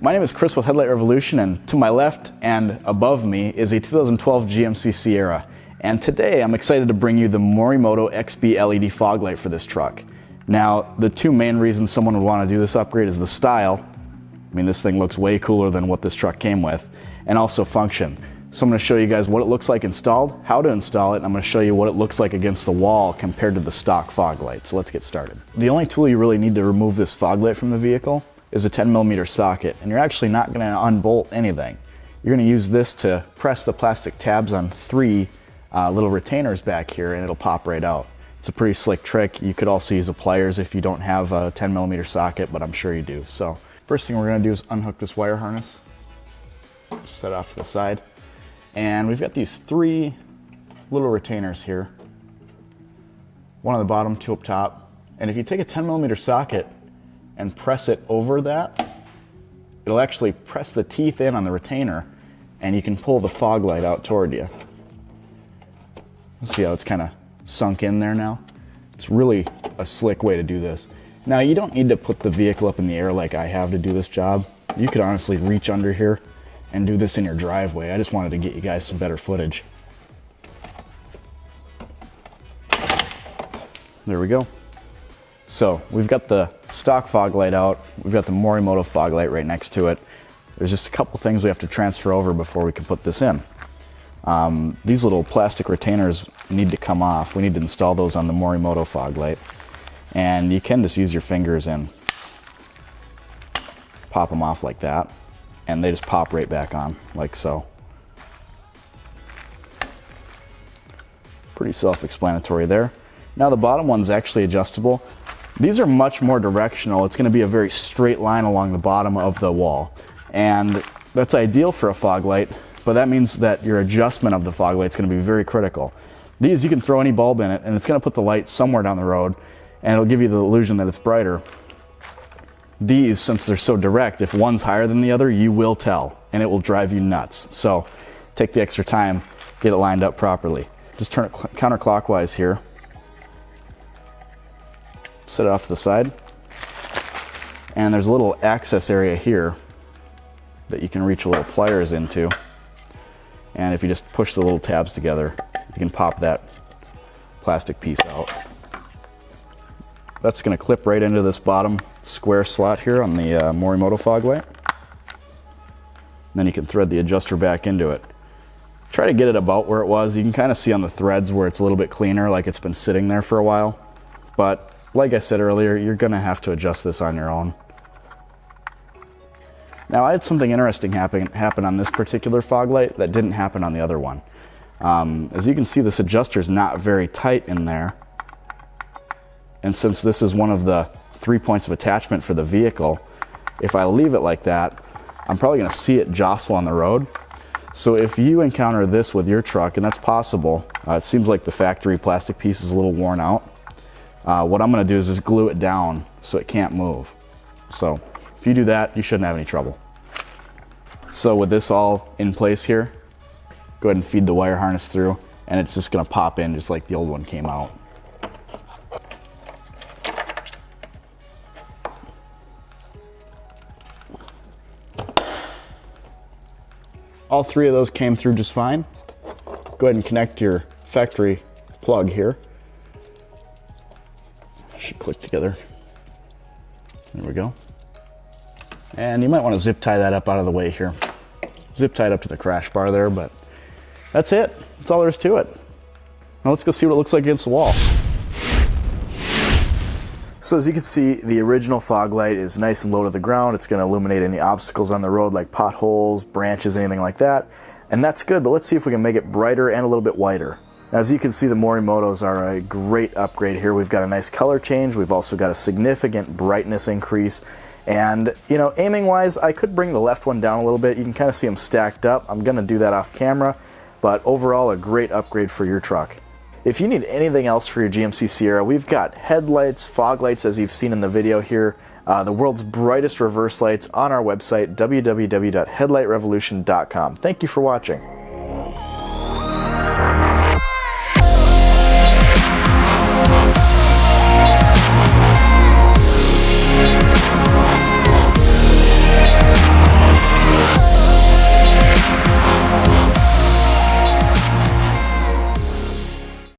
My name is Chris with Headlight Revolution, and to my left and above me is a 2012 GMC Sierra. And today I'm excited to bring you the Morimoto XB LED fog light for this truck. Now, the two main reasons someone would want to do this upgrade is the style. I mean, this thing looks way cooler than what this truck came with, and also function. So I'm going to show you guys what it looks like installed, how to install it, and I'm going to show you what it looks like against the wall compared to the stock fog light. So let's get started. The only tool you really need to remove this fog light from the vehicle is a 10mm socket, and you're actually not going to unbolt anything. You're going to use this to press the plastic tabs on three little retainers back here, and it'll pop right out. It's a pretty slick trick. You could also use a pliers if you don't have a 10mm socket, but I'm sure you do. So first thing we're going to do is unhook this wire harness, just set it off to the side. And we've got these three little retainers here, one on the bottom, two up top. And if you take a 10mm socket and press it over that, it'll actually press the teeth in on the retainer, and you can pull the fog light out toward you. See how it's kind of sunk in there now? It's really a slick way to do this. Now, you don't need to put the vehicle up in the air like I have to do this job. You could honestly reach under here and do this in your driveway. I just wanted to get you guys some better footage. There we go. So we've got the stock fog light out. We've got the Morimoto fog light right next to it. There's just a couple things we have to transfer over before we can put this in. These little plastic retainers need to come off. We need to install those on the Morimoto fog light. And you can just use your fingers and pop them off like that, and they just pop right back on, like so. Pretty self-explanatory there. Now the bottom one's actually adjustable. These are much more directional. It's going to be a very straight line along the bottom of the wall, and that's ideal for a fog light, but that means that your adjustment of the fog light is going to be very critical. These, you can throw any bulb in it, and it's going to put the light somewhere down the road, and it'll give you the illusion that it's brighter. These, since they're so direct, if one's higher than the other, you will tell, and it will drive you nuts. So take the extra time, get it lined up properly. Just turn it counterclockwise here. Set it off to the side. And there's a little access area here that you can reach a little pliers into. And if you just push the little tabs together, you can pop that plastic piece out. That's going to clip right into this bottom square slot here on the Morimoto fog light. Then you can thread the adjuster back into it. Try to get it about where it was. You can kind of see on the threads where it's a little bit cleaner, like it's been sitting there for a while. But like I said earlier, you're going to have to adjust this on your own. Now, I had something interesting happen on this particular fog light that didn't happen on the other one. As you can see, this adjuster is not very tight in there. And since this is one of the 3 points of attachment for the vehicle, if I leave it like that, I'm probably going to see it jostle on the road. So if you encounter this with your truck, and that's possible, it seems like the factory plastic piece is a little worn out. What I'm going to do is just glue it down so it can't move. So if you do that, you shouldn't have any trouble. So with this all in place here, go ahead and feed the wire harness through, and it's just going to pop in just like the old one came out. All three of those came through just fine. Go ahead and connect your factory plug here. Should click together. There we go. And you might want to zip tie that up out of the way here. Zip tie it up to the crash bar there, but that's it. That's all there is to it. Now let's go see what it looks like against the wall. So as you can see, the original fog light is nice and low to the ground. It's going to illuminate any obstacles on the road like potholes, branches, anything like that. And that's good, but let's see if we can make it brighter and a little bit whiter. Now, as you can see, the Morimotos are a great upgrade here. We've got a nice color change. We've also got a significant brightness increase. And, you know, aiming wise, I could bring the left one down a little bit. You can kind of see them stacked up. I'm going to do that off camera, but overall a great upgrade for your truck. If you need anything else for your GMC Sierra, we've got headlights, fog lights, as you've seen in the video here, the world's brightest reverse lights on our website, www.headlightrevolution.com. Thank you for watching.